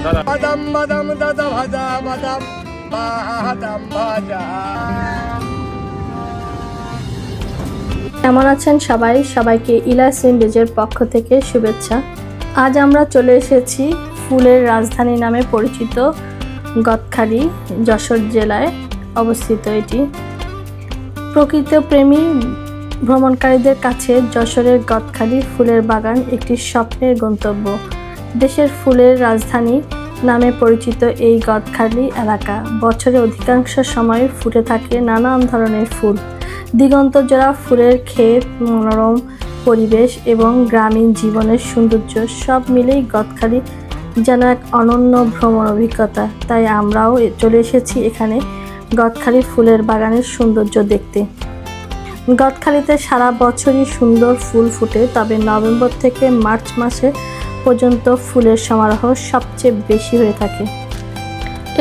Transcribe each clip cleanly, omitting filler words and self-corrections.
বাদাম বাদাম দাদা ভাজা বাদাম বাদাম ভাজা। কেমন আছেন সবাই? সবাইকে ইলাস উইন্ডোজের পক্ষ থেকে শুভেচ্ছা। আজ আমরা চলে এসেছি ফুলের রাজধানী নামে পরিচিত গদখালি, যশোর জেলায় অবস্থিত। এটি প্রকৃতিপ্রেমী ভ্রমণকারীদের কাছে যশোরের গদখালি ফুলের বাগান একটি স্বপ্নের গন্তব্য। দেশের ফুলের রাজধানী নামে পরিচিত এই গদখালি এলাকা বছরের অধিকাংশ সময় ফুটে থাকে নানান ধরনের ফুল। দিগন্তজোড়া ফুলের ক্ষেত, মনোরম পরিবেশ এবং গ্রামীণ জীবনের সৌন্দর্য সব মিলেই গদখালি যেন এক অনন্য ভ্রমণ অভিজ্ঞতা। তাই আমরাও চলে এসেছি এখানে গদখালি ফুলের বাগানের সৌন্দর্য দেখতে। গদখালিতে সারা বছরই সুন্দর ফুল ফুটে, তবে নভেম্বর থেকে মার্চ মাসে পর্যন্ত ফুলের সমারোহ সবচেয়ে বেশি হয়ে থাকে।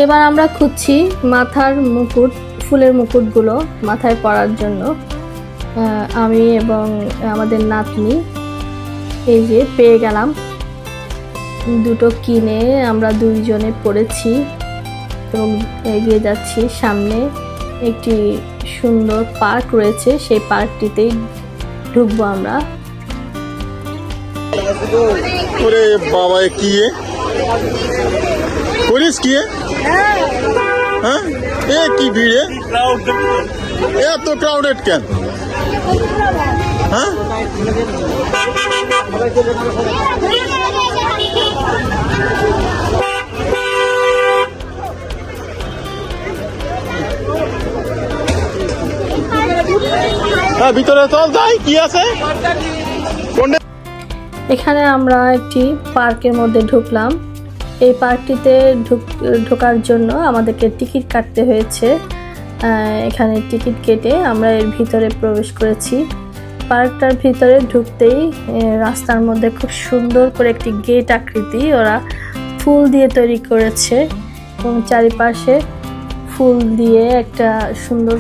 এবার আমরা খুঁজছি মাথার মুকুট, ফুলের মুকুটগুলো মাথায় পরার জন্য। আমি এবং আমাদের নাতনি এই যে পেয়ে গেলাম, দুটো কিনে আমরা দুইজনে পরেছি এবং এগিয়ে যাচ্ছি। সামনে একটি সুন্দর পার্ক রয়েছে, সেই পার্কটিতেই ঢুকবো আমরা। ওরে বাবা, কি করিস? কি হ্যাঁ, এ কি ভিড়ে, এত ক্রাউডেড কেন? হ্যাঁ, ভিতরে চল যাই, কি আছে? এখানে আমরা একটি পার্কের মধ্যে ঢুকলাম। এই পার্কটিতে ঢোকার জন্য আমাদেরকে টিকিট কাটতে হয়েছে। এখানে টিকিট কেটে আমরা এর ভিতরে প্রবেশ করেছি। পার্কটার ভিতরে ঢুকতেই রাস্তার মধ্যে খুব সুন্দর করে একটি গেট আকৃতি ওরা ফুল দিয়ে তৈরি করেছে এবং চারিপাশে ফুল দিয়ে একটা সুন্দর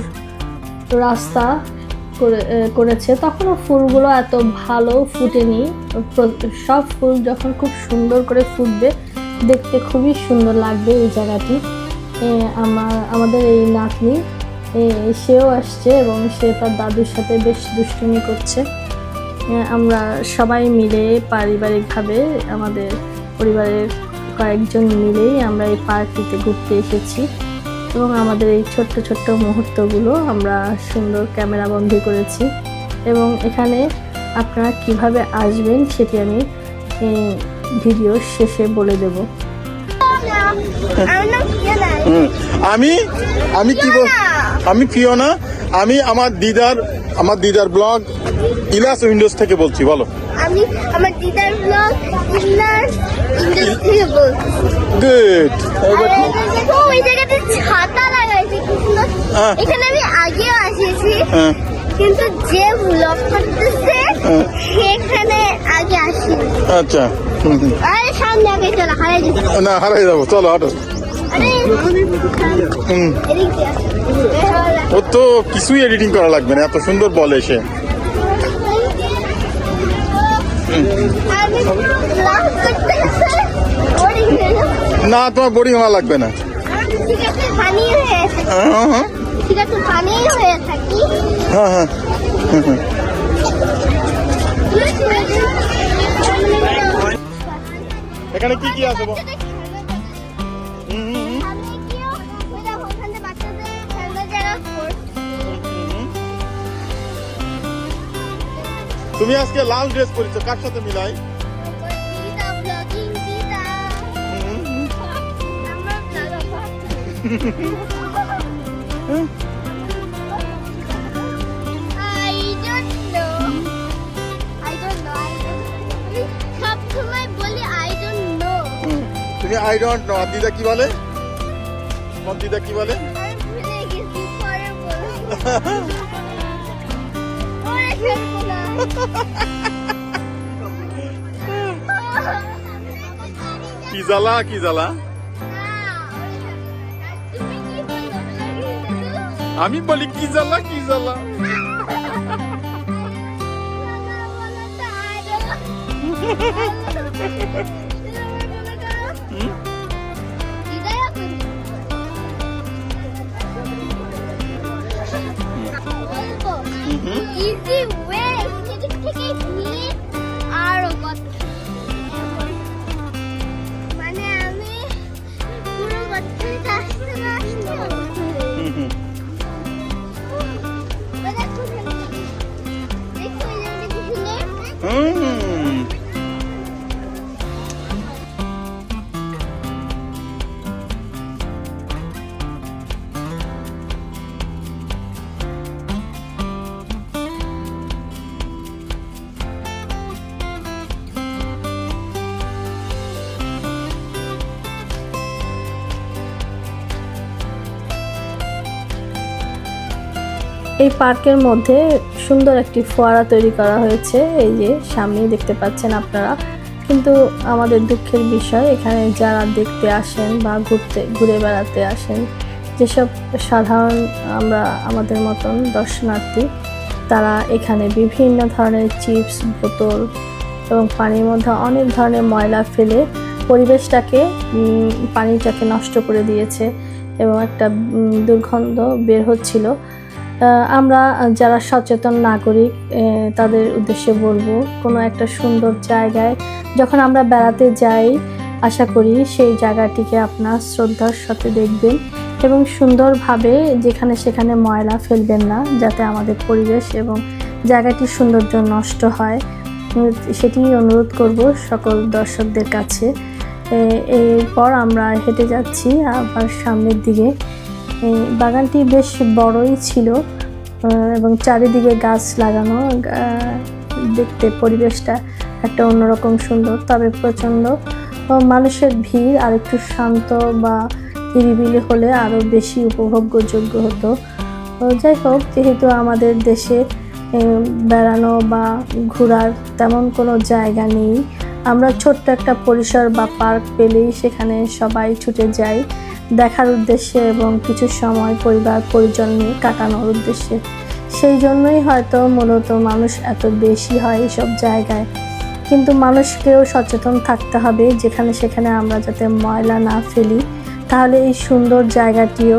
রাস্তা করেছে। তখনও ফুলগুলো এত ভালো ফুটেনি। সব ফুল যখন খুব সুন্দর করে ফুটবে দেখতে খুবই সুন্দর লাগবে এই জায়গাটি। আমাদের এই নাতনি সেও আসছে এবং সে তার দাদুর সাথে বেশ দুষ্টুমি করছে। আমরা সবাই মিলে পারিবারিকভাবে, আমাদের পরিবারের কয়েকজন মিলেই আমরা এই পার্কটিতে ঘুরতে এসেছি এবং আমাদের এই ছোট্ট ছোট্ট মুহূর্তগুলো আমরা সুন্দর ক্যামেরা বন্দি করেছি। এবং এখানে আপনারা কিভাবে আসবেন সেটি আমি ভিডিও শেষে বলে দেব। আমি ফিওনা, আমি আমার দিদার ব্লগ ইলাস উইন্ডোজ থেকে বলছি। বলো। আমি আমার দিদার ব্লগ ইলাস উইন্ডোজ থেকে বলছি। গুড। ওই জায়গাতে ছাতা লাগাইছে কি সুন্দর। এখানে আমি আগেও আসিছি, কিন্তু যে ব্লগ করতেছে সেখানে আগে আসি। আচ্ছা, আরে সামনে আগে চলো, হারাই যাবো। না, হারাই যাবো, চলো হাঁটো। ও তো কিছুই এডিটিং করা লাগবে না, এত সুন্দর বলে সে। না, তোমার বোরিং হওয়া লাগবে না। হ্যাঁ হ্যাঁ, এখানে কি কি আছে? তুমি আজকে লাল ড্রেস পরেছো, কার সাথে মিলাই? তুমি আই ডোন্ট নো। আর দিদা কি বলে? তোমার দিদা কি বলে? কি জ্বালা, কি জ্বালা। আমি বলি কি জ্বালা, কি জ্বালা। এই পার্কের মধ্যে সুন্দর একটি ফোয়ারা তৈরি করা হয়েছে, এই যে সামনেই দেখতে পাচ্ছেন আপনারা। কিন্তু আমাদের দুঃখের বিষয়, এখানে যারা দেখতে আসেন বা ঘুরে বেড়াতে আসেন, যেসব সাধারণ আমাদের মতন দর্শনার্থী, তারা এখানে বিভিন্ন ধরনের চিপস, বোতল এবং পানির মধ্যে অনেক ধরনের ময়লা ফেলে পরিবেশটাকে, পানিটাকে নষ্ট করে দিয়েছে এবং একটা দুর্গন্ধ বের হচ্ছিল। আমরা যারা সচেতন নাগরিক তাদের উদ্দেশ্যে বলবো, কোনো একটা সুন্দর জায়গায় যখন আমরা বেড়াতে যাই, আশা করি সেই জায়গাটিকে আপনার শ্রদ্ধার সাথে দেখবেন এবং সুন্দরভাবে যেখানে সেখানে ময়লা ফেলবেন না, যাতে আমাদের পরিবেশ এবং জায়গাটির সৌন্দর্য নষ্ট হয়, সেটি অনুরোধ করব সকল দর্শকদের কাছে। এরপর আমরা হেঁটে যাচ্ছি আবার সামনের দিকে। বাগানটি বেশ বড়ই ছিল এবং চারিদিকে গাছ লাগানো, দেখতে পরিবেশটা একটা অন্যরকম সুন্দর। তবে প্রচণ্ড মানুষের ভিড়, আর একটু শান্ত বা নিরিবিলি হলে আরও বেশি উপভোগ্যযোগ্য হতো। যাই হোক, যেহেতু আমাদের দেশে বেড়ানো বা ঘোরার তেমন কোনো জায়গা নেই, আমরা ছোট্ট একটা পরিসর বা পার্ক পেলেই সেখানে সবাই ছুটে যাই দেখার উদ্দেশ্যে এবং কিছু সময় পরিবার পরিজন নিয়ে কাটানোর উদ্দেশ্যে। সেই জন্যই হয়তো মূলত মানুষ এত বেশি হয় এসব জায়গায়। কিন্তু মানুষকেও সচেতন থাকতে হবে, যেখানে সেখানে আমরা যাতে ময়লা না ফেলি, তাহলে এই সুন্দর জায়গাটিও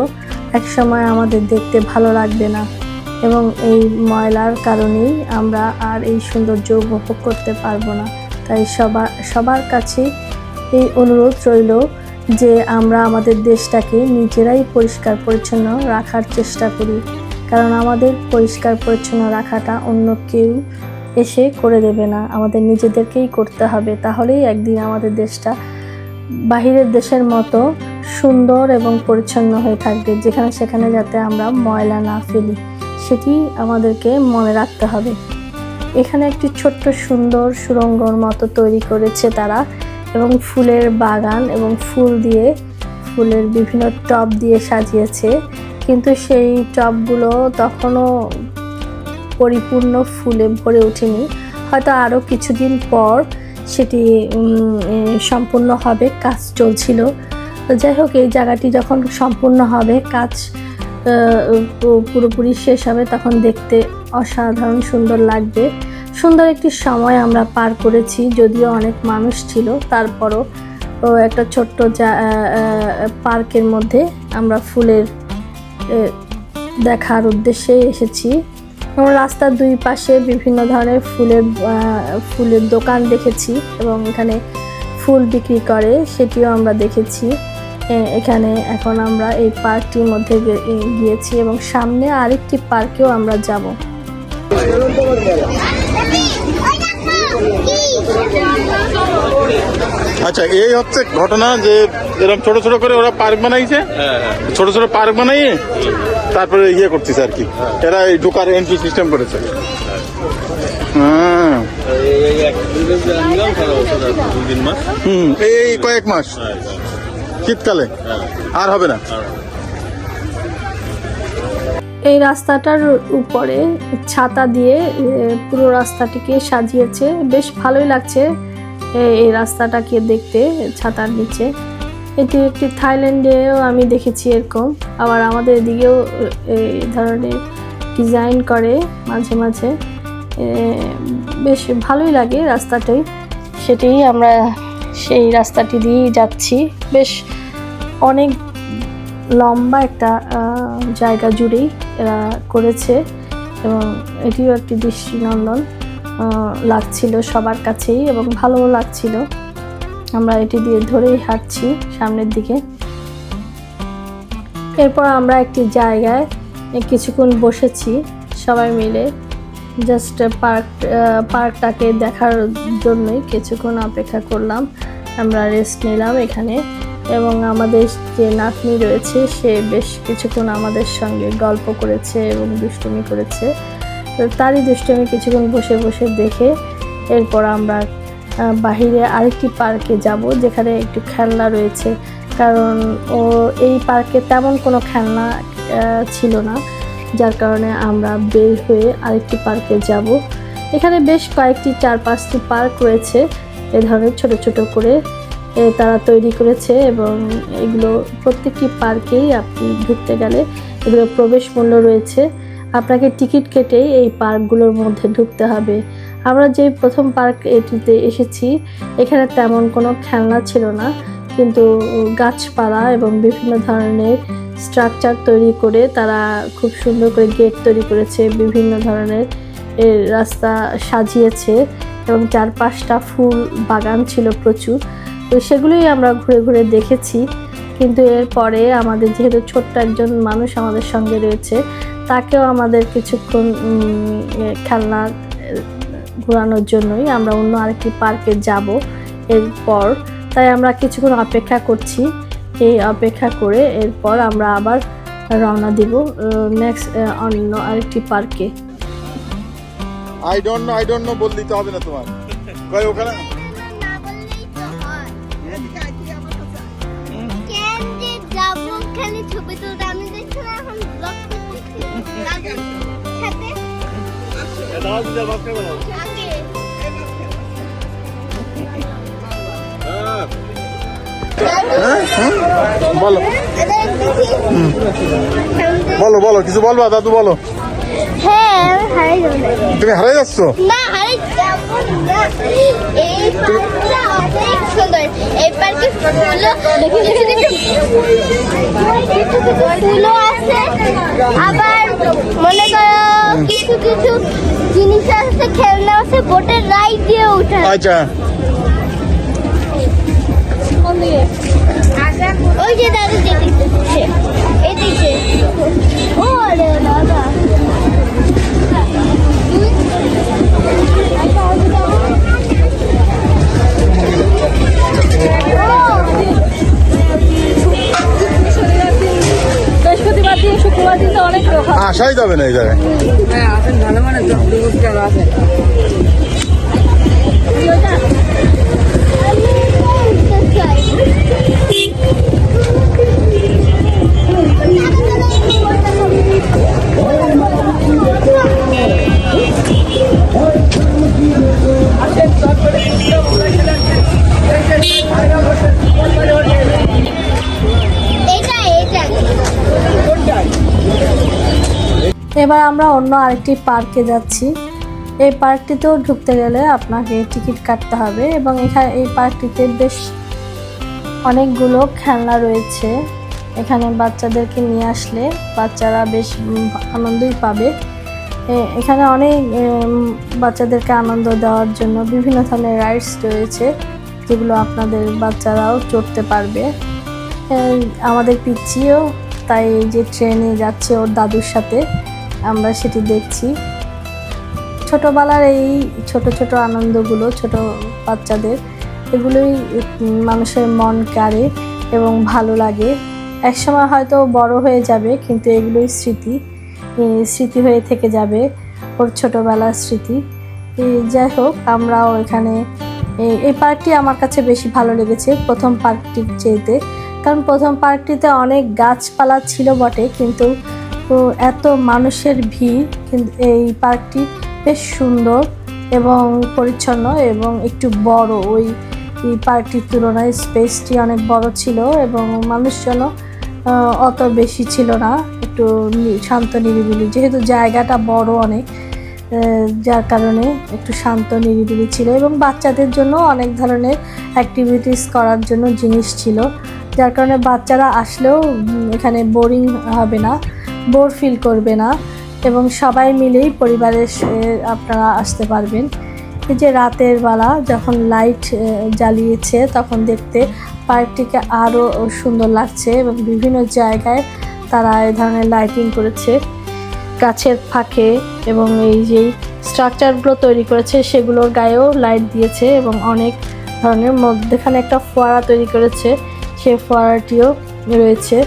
একসময় আমাদের দেখতে ভালো লাগবে না এবং এই ময়লার কারণেই আমরা আর এই সৌন্দর্য উপভোগ করতে পারবো না। তাই সবার কাছে এই অনুরোধ রইল যে আমরা আমাদের দেশটাকে নিজেরাই পরিষ্কার পরিচ্ছন্ন রাখার চেষ্টা করি, কারণ আমাদের পরিষ্কার পরিচ্ছন্ন রাখাটা অন্য কেউ এসে করে দেবে না, আমাদের নিজেদেরকেই করতে হবে। তাহলেই একদিন আমাদের দেশটা বাহিরের দেশের মতো সুন্দর এবং পরিচ্ছন্ন হয়ে থাকবে, যেখানে সেখানে যাতে আমরা ময়লা না ফেলি, সেটি আমাদেরকে মনে রাখতে হবে। এখানে একটি ছোট্ট সুন্দর সুড়ঙ্গর মতো তৈরি করেছে তারা, এবং ফুলের বাগান এবং ফুলের বিভিন্ন টব দিয়ে সাজিয়েছে। কিন্তু সেই টবগুলো তখনও পরিপূর্ণ ফুলে ভরে ওঠেনি, হয়তো আরও কিছুদিন পর সেটি সম্পূর্ণ হবে, কাজ চলছিল। যাই হোক, এই জায়গাটি যখন সম্পূর্ণ হবে, কাজ পুরোপুরি শেষ হবে, তখন দেখতে অসাধারণ সুন্দর লাগবে। সুন্দর একটি সময় আমরা পার করেছি, যদিও অনেক মানুষ ছিল, তারপরও একটা ছোট্ট পার্কের মধ্যে আমরা ফুলের দেখার উদ্দেশ্যে এসেছি। আমরা রাস্তার দুই পাশে বিভিন্ন ধরনের ফুলের দোকান দেখেছি এবং এখানে ফুল বিক্রি করে, সেটিও আমরা দেখেছি। এখানে এখন আমরা এই পার্কটির মধ্যে গিয়েছি এবং সামনে আরেকটি পার্কেও আমরা যাব। আচ্ছা, এই হচ্ছে ঘটনা যে এরকম ছোট ছোট করে ওরা পার্ক বানাইছে, ছোট ছোট পার্ক বানাইয়ে তারপরে ইয়ে করতেছে আর কি, এরা এই ঢোকার এন্ট্রি সিস্টেম করেছে। এই কয়েক মাস শীতকালে আর হবে না। এই রাস্তাটার উপরে ছাতা দিয়ে পুরো রাস্তাটিকে সাজিয়েছে, বেশ ভালোই লাগছে এই রাস্তাটাকে দেখতে ছাতার নিচে। এটি একটি থাইল্যান্ডেও আমি দেখেছি এরকম, আবার আমাদের এদিকেও এই ধরনের ডিজাইন করে মাঝে মাঝে, বেশ ভালোই লাগে রাস্তাটাই। সেটাই আমরা সেই রাস্তাটি দিয়েই যাচ্ছি, বেশ অনেক লম্বা একটা জায়গা জুড়েই এরা করেছে এবং এটিও একটি দৃষ্টিনন্দন লাগছিল সবার কাছেই এবং ভালোও লাগছিল। আমরা এটি দিয়ে ধরেই হাঁটছি সামনের দিকে। এরপর আমরা একটি জায়গায় কিছুক্ষণ বসেছি সবাই মিলে, জাস্ট পার্কটাকে দেখার জন্যই কিছুক্ষণ অপেক্ষা করলাম। আমরা রেস্ট নিলাম এখানে, এবং আমাদের যে নাতনি রয়েছে সে বেশ কিছুক্ষণ আমাদের সঙ্গে গল্প করেছে এবং দুষ্টুমি করেছে। তো তারই দুষ্টুমি কিছুক্ষণ বসে বসে দেখে এরপর আমরা বাহিরে আরেকটি পার্কে যাব, যেখানে একটু খেলনা রয়েছে, কারণ ও এই পার্কে তেমন কোনো খেলনা ছিল না, যার কারণে আমরা বের হয়ে আরেকটি পার্কে যাব। এখানে বেশ কয়েকটি 4-5টি পার্ক রয়েছে এ ধরনের ছোট ছোট করে তারা তৈরি করেছে, এবং এগুলো প্রত্যেকটি পার্কেই আপনি ঢুকতে গেলে এগুলো প্রবেশ মূল্য রয়েছে। আপনাকে টিকিট কেটেই এই পার্কগুলোর মধ্যে ঢুকতে হবে। আমরা যে প্রথম পার্ক এটিতে এসেছি, এখানে তেমন কোনো খেলনা ছিল না, কিন্তু গাছপালা এবং বিভিন্ন ধরনের স্ট্রাকচার তৈরি করে তারা খুব সুন্দর করে গেট তৈরি করেছে, বিভিন্ন ধরনের রাস্তা সাজিয়েছে, এবং 4-5টা ফুল বাগান ছিল প্রচুর। তো সেগুলোই আমরা ঘুরে ঘুরে দেখেছি। কিন্তু এরপরে আমাদের যেহেতু ছোট্ট একজন মানুষ আমাদের সঙ্গে রয়েছে, তাকেও আমাদের কিছুক্ষণ খেলনা ঘোরানোর জন্যই আমরা অন্য আরেকটি পার্কে যাব এরপর। তাই আমরা কিছুক্ষণ অপেক্ষা করছি। এই অপেক্ষা করে এরপর আমরা আবার রওনা দিব নেক্সট অন্য আরেকটি পার্কে। আই ডোন্ট নো বল দিতে হবে না তোমার, কই ওখানে না বললেই তো হয়। কেন যে যাবো খালি ছবি তুলতে, আমি দেখছি না এখন ব্লগ করতেছি দাদুর সাথে আগে। বলো বলো বলো কিছু বলবা দাদু, বলো। হ্যাঁ আমি হারিয়ে যাবো। তুমি হারিয়ে যাচ্ছ? না হারিয়ে যাবো না, এই পার্কটা অনেক সুন্দর। এই পার্কে ফুলও ফুলও আছে, আবার মনে করো কিছু কিছু জিনিস আছে, খেলনা আছে, বোটের রাইড দিয়ে উঠে। আচ্ছা, ওই যে দাদু যেদিকে এদিকে। ও রে দাদা, বৃহস্পতিবার দিন শুক্রবার দিন তো অনেক লোক হয়। আসাই যাবে না এই জায়গায়। হ্যাঁ আসেন, ভালো মানে আছে। এবার আমরা অন্য আরেকটি পার্কে যাচ্ছি। এই পার্কটিতেও ঢুকতে গেলে আপনাকে টিকিট কাটতে হবে, এবং এখানে এই পার্কটিতে বেশ অনেকগুলো খেলনা রয়েছে। এখানে বাচ্চাদেরকে নিয়ে আসলে বাচ্চারা বেশ আনন্দই পাবে। এখানে অনেক বাচ্চাদেরকে আনন্দ দেওয়ার জন্য বিভিন্ন ধরনের রাইডস রয়েছে, যেগুলো আপনাদের বাচ্চারাও চড়তে পারবে। আমাদের পিচ্চিও তাই যে ট্রেনে যাচ্ছে ওর দাদুর সাথে, আমরা সেটি দেখছি। ছোটোবেলার এই ছোট ছোট আনন্দগুলো ছোট বাচ্চাদের, এগুলোই মানুষের মন কাড়ে এবং ভালো লাগে। একসময় হয়তো বড় হয়ে যাবে, কিন্তু এগুলোই স্মৃতি হয়ে থেকে যাবে, ওর ছোটোবেলার স্মৃতি। যাই হোক, আমরাও এখানে এই পার্কটি আমার কাছে বেশি ভালো লেগেছে প্রথম পার্কটির চেয়েতে, কারণ প্রথম পার্কটিতে অনেক গাছপালা ছিল বটে, কিন্তু এত মানুষের ভিড়। কিন্তু এই পার্কটি বেশ সুন্দর এবং পরিচ্ছন্ন এবং একটু বড়। ওই পার্কটির তুলনায় স্পেসটি অনেক বড় ছিল, এবং মানুষজন অত বেশি ছিল না, একটু শান্ত নিরিবিলি, যেহেতু জায়গাটা বড় অনেক, যার কারণে একটু শান্ত নিরিবিলি ছিল, এবং বাচ্চাদের জন্য অনেক ধরনের অ্যাক্টিভিটিস করার জন্য জিনিস ছিল, যার কারণে বাচ্চারা আসলেও এখানে বোরিং হবে না, বোর ফিল করবে না, এবং সবাই মিলেই পরিবারের আপনারা আসতে পারবেন। এই যে রাতের বেলা যখন লাইট জ্বালিয়েছে, তখন দেখতে পার্কটিকে আরও সুন্দর লাগছে, এবং বিভিন্ন জায়গায় তারা এই ধরনের লাইটিং করেছে গাছের ফাঁকে, এবং এই যে স্ট্রাকচারগুলো তৈরি করেছে সেগুলোর গায়েও লাইট দিয়েছে এবং অনেক ধরনের মধ্যেখানে একটা ফোয়ারা তৈরি করেছে, সেই ফোয়ারাটিও রয়েছে।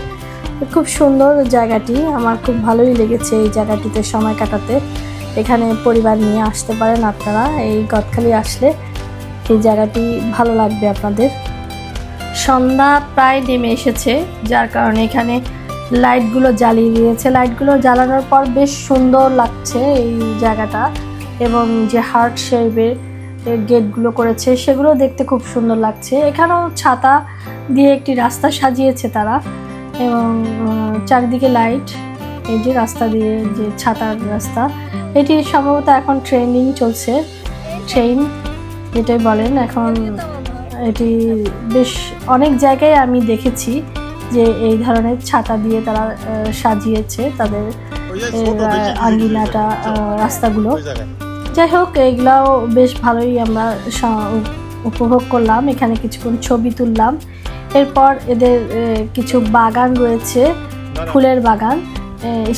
খুব সুন্দর জায়গাটি, আমার খুব ভালোই লেগেছে এই জায়গাটিতে সময় কাটাতে। এখানে পরিবার নিয়ে আসতে পারেন আপনারা, এই গদখালি আসলে এই জায়গাটি ভালো লাগবে আপনাদের। সন্ধ্যা প্রায় নেমে এসেছে, যার কারণে এখানে লাইটগুলো জ্বালিয়ে দিয়েছে। লাইটগুলো জ্বালানোর পর বেশ সুন্দর লাগছে এই জায়গাটা, এবং যে হার্ট শেপের গেটগুলো করেছে সেগুলো দেখতে খুব সুন্দর লাগছে। এখানেও ছাতা দিয়ে একটি রাস্তা সাজিয়েছে তারা, এবং চারিদিকে লাইট। এই যে রাস্তা দিয়ে যে ছাতার রাস্তা, এটি সম্ভবত এখন ট্রেন্ডিং চলছে, ট্রেন যেটাই বলেন এখন। এটি বেশ অনেক জায়গায় আমি দেখেছি যে এই ধরনের ছাতা দিয়ে তারা সাজিয়েছে তাদের আঙ্গিনাটা, রাস্তাগুলো। যাই হোক, এইগুলাও বেশ ভালোই আমরা উপভোগ করলাম। এখানে কিছুক্ষণ ছবি তুললাম। এরপর এদের কিছু বাগান রয়েছে, ফুলের বাগান,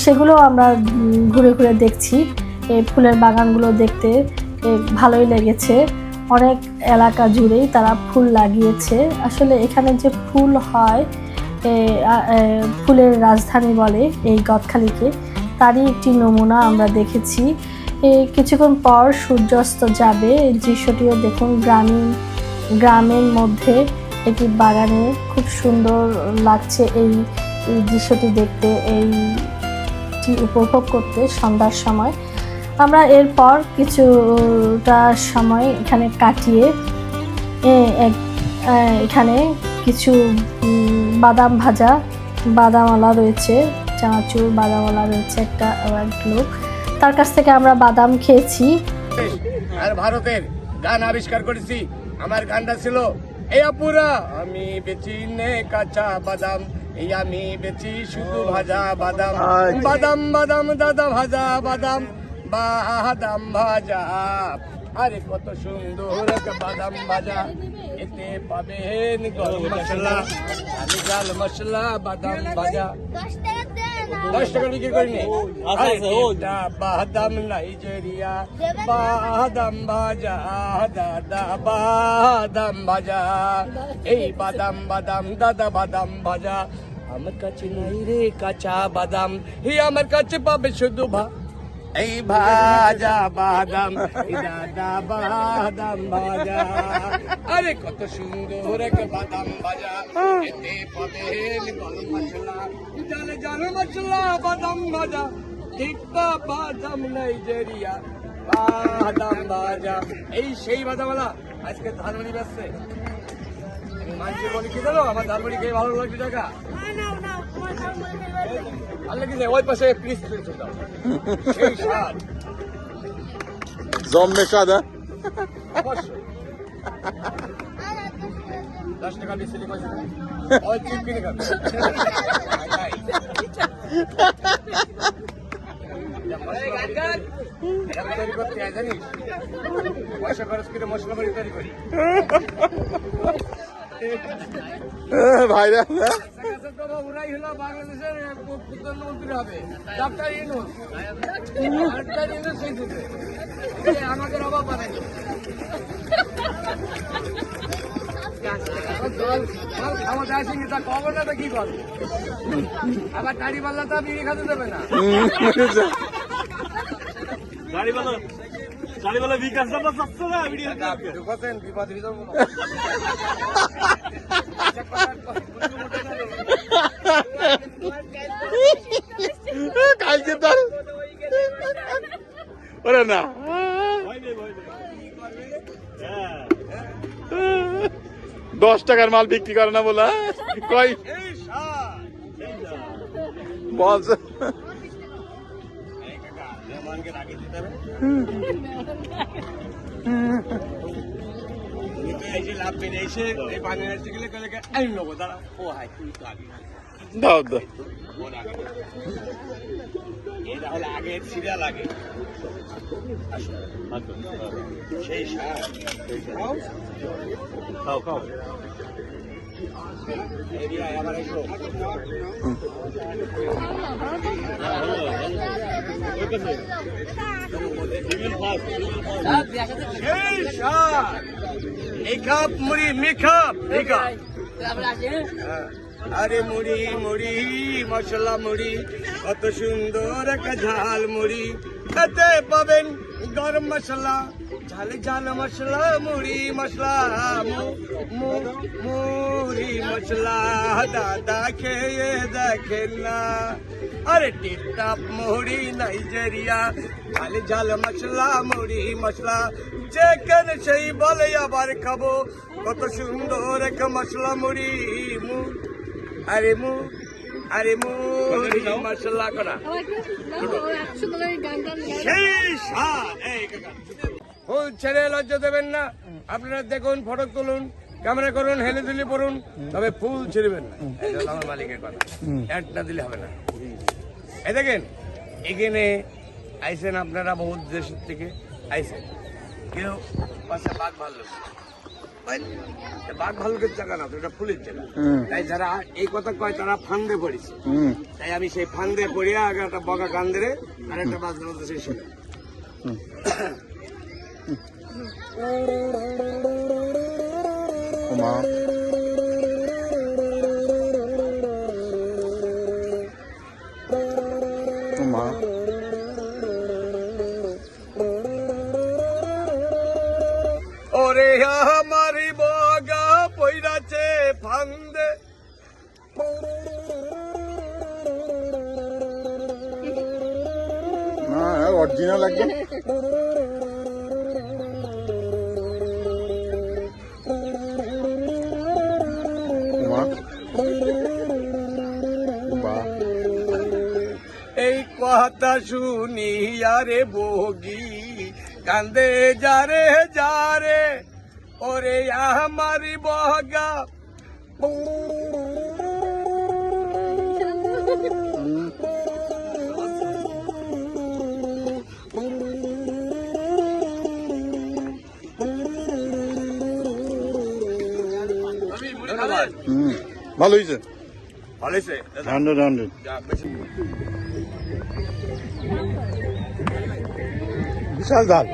সেগুলো আমরা ঘুরে ঘুরে দেখছি। এই ফুলের বাগানগুলো দেখতে ভালোই লেগেছে। অনেক এলাকা জুড়েই তারা ফুল লাগিয়েছে। আসলে এখানে যে ফুল হয়, ফুলের রাজধানী বলে এই গদখালিকে, তারই একটি নমুনা আমরা দেখেছি। কিছুক্ষণ পর সূর্যাস্ত যাবে। এই দৃশ্যটিও দেখুন, গ্রামের মধ্যে একটি বাগানে খুব সুন্দর লাগছে এই দৃশ্যটি দেখতে, এইটি উপভোগ করতে সন্ধ্যার সময়। আমরা এরপর কিছুটা সময় এখানে কাটিয়ে এখানে কিছু বাদাম ভাজা, বাদামওয়ালা রয়েছে, চানাচুর বাদামওয়ালা রয়েছে একটা লোক, তার কাছ থেকে আমরা বাদাম খেয়েছি। আর ভারতের গান আবিষ্কার করেছি। আমার গানটা ছিল এই আপুরা, আমি বেচি নে কাঁচা বাদাম, এই আমি বেচি শুধু ভাজা বাদাম। বাদাম বাদাম দাদা ভাজা বাদাম, বাদাম ভাজা, আরে কত সুন্দর বাদাম ভাজা, এতে পাবেন গরম মশলা, আমি গাল মশলা বাদাম ভাজা। 10 টাকা বিক্রি করিনি। বাদাম নাইজেরিয়া, বাদাম ভাজা দাদা, বাদাম ভাজা, এই বাদাম বাদাম দাদা বাদাম ভাজা। আমার কাছে নাই রে কাঁচা বাদাম, হি আমার কাছে পাবে শুধু এই ভাজা বাদাম, দাদা বাদাম ভাজা, আরে কত সুন্দর এক বাদাম ভাজা, এতে পাবেন গরম মশলা, জালে জাল মশলা বাদাম ভাজা, টিক্কা বাদাম নাইজেরিয়া, বাদাম ভাজা, এই সেই বাদামওয়ালা আজকে ধানমন্ডি বেচছে। মানুষ বলি কি জানো, আমার ধানমন্ডি খেয়ে ভালো লাগছে টাকা। ওই পাশে প্লিজ সেই স্বাদ জম্মে স্বাদ। অবশ্যই 10 টাকা বেশি ওই চিপ কিনে খাবে। তৈরি করতে হয় জানিস, পয়সা খরচ করে মশলা বাড়ি তৈরি করি। ভাইরা ওরাই হলো বাংলাদেশের প্রধানমন্ত্রী হবে, ডাক্তার ইউনূস। আমাদের অভাব মানে ক্ষমতা আসেনি, তা কবে না, কি করবে? আবার দাড়ি পাল্লা তো বিড়ি খাতে দেবে না। কালকে তার ওরে না 10 টাকার মাল বিক্রি করে না বলা কয় বল। লাভ পেয়ে এসে এই বাংলাদেশ গেলে আমি নেবো, দাঁড়া ও হাই তুই তো আগে দাও দাও, এটা হলে আগে সিরিয়াল আগে সেই খাও খাও মেকআপ মুড়ি মেকআপ মেকআপ আরে মুড়ি মুড়ি মশলা মুড়ি কত সুন্দর একটা ঝাল মুড়ি এতে পাবেন গরম মশলা ঝাল ঝাল মশলা মুড়ি মশলা মুড়ি মশলা দাদা খেয়ে দেখেন না আরে টিপটাপ মুড়ি নাইজেরিয়া ঝাল ঝাল মশলা মুড়ি মশলা যেখানে সেই বলে আবার খাবো কত সুন্দর একটা মশলা মুড়ি আরে মুড়ি মশলা করা ফুল ছেড়ে লজ্জা দেবেন না। আপনারা দেখুন, ফটো তুলুন, ক্যামেরা করুন, হেলে দুলি পড়ুন, তবে ফুল ছিড়বেন না। এটা আমার মালিকের কথা, অ্যাড না দিলে হবে না। এই দেখেন, এখানে আইসেন আপনারা বহুত দেশের থেকে আইসেন, কেউ পাশে বাঘ ভাল্লুক, বাঘ ভাল্লুকের জায়গা না তো, এটা ফুলের জায়গা। তাই যারা এই কথা কয় তারা ফান্দে পড়েছে। তাই আমি সেই ফান্দে পড়িয়া আগে একটা বগা গান ধরে আর একটা বাজনা মতো সেই শুনে ওরে আমারি বগা পইরাছে ফান্দে অরিজিনাল একদম এই কথা শুনি আরে বগি কান্দে যারে যারে ওরে আমারি বগা ভালো হয়েছে, ভালো হয়েছে 100 বিশাল ঝাল।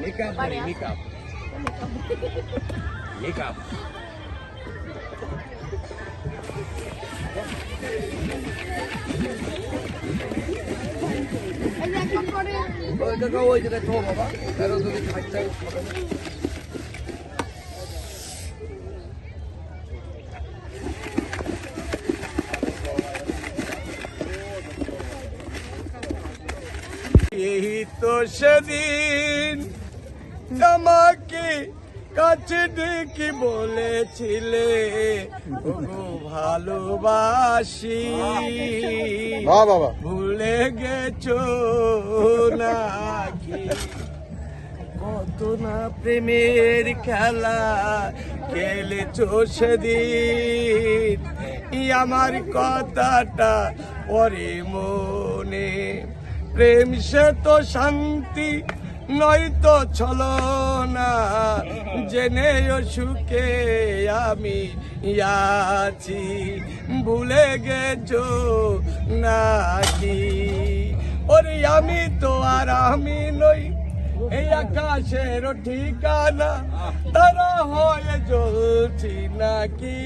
মেকআপ মেকআপ মেকআপ ওই জায়গায় তো বাবা কারো যদি খাইতে এই তো সেদিন আমাকে কাছে ডেকে বলেছিলে ওগো ভালোবাসি, বাবা ভুলে গেছো নাকি কত না প্রেমের খেলা খেলেছো সেদিন। আমার কথাটা পরে মনে, প্রেম সে তো শান্তি নয়তো ছলো না, জেনেও সুখে আমি আছি ভুলে গেছো নাকি। ওরে আমি তো আর আমি নই এই আকাশের ঠিকানা, তারা হয়ে জ্বলছি নাকি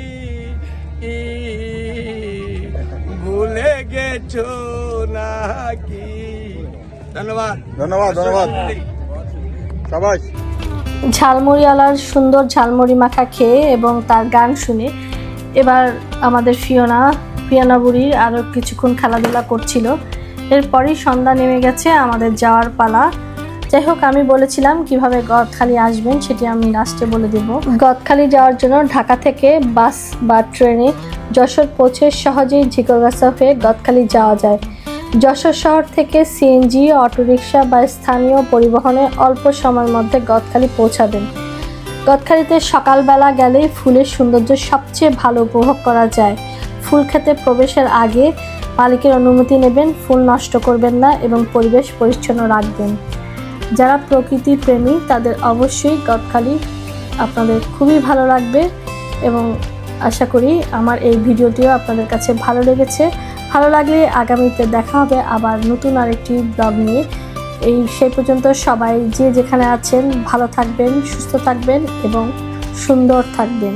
ভুলে গেছো নাকি। ধন্যবাদ ধন্যবাদ ধন্যবাদ সবাই। ঝালমুড়িওয়ালার সুন্দর ঝালমুড়ি মাখা খেয়ে এবং তার গান শুনে এবার আমাদের ফিয়ানা বুড়ির আরও কিছুক্ষণ খেলাধুলা করছিল। এরপরই সন্ধ্যা নেমে গেছে, আমাদের যাওয়ার পালা। যাই হোক, আমি বলেছিলাম কিভাবে গদখালি আসবেন সেটি আমি লাস্টে বলে দেব। গদখালি যাওয়ার জন্য ঢাকা থেকে বাস বা ট্রেনে যশোর পৌঁছে সহজেই ঝিকরগাছা হয়ে গদখালি যাওয়া যায়। যশোর শহর থেকে সিএনজি, অটোরিকশা বা স্থানীয় পরিবহনে অল্প সময়ের মধ্যে গদখালি পৌঁছাবেন। গদখালিতে সকালবেলা গেলেই ফুলের সৌন্দর্য সবচেয়ে ভালো উপভোগ করা যায়। ফুল খেতে প্রবেশের আগে মালিকের অনুমতি নেবেন, ফুল নষ্ট করবেন না এবং পরিবেশ পরিচ্ছন্ন রাখবেন। যারা প্রকৃতি প্রেমী তাদের অবশ্যই গদখালি আপনাদের খুবই ভালো লাগবে এবং আশা করি আমার এই ভিডিওটিও আপনাদের কাছে ভালো লেগেছে। ভালো লাগলে আগামীতে দেখা হবে আবার নতুন আরেকটি ব্লগ নিয়ে। সেই পর্যন্ত সবাই যে যেখানে আছেন ভালো থাকবেন, সুস্থ থাকবেন এবং সুন্দর থাকবেন।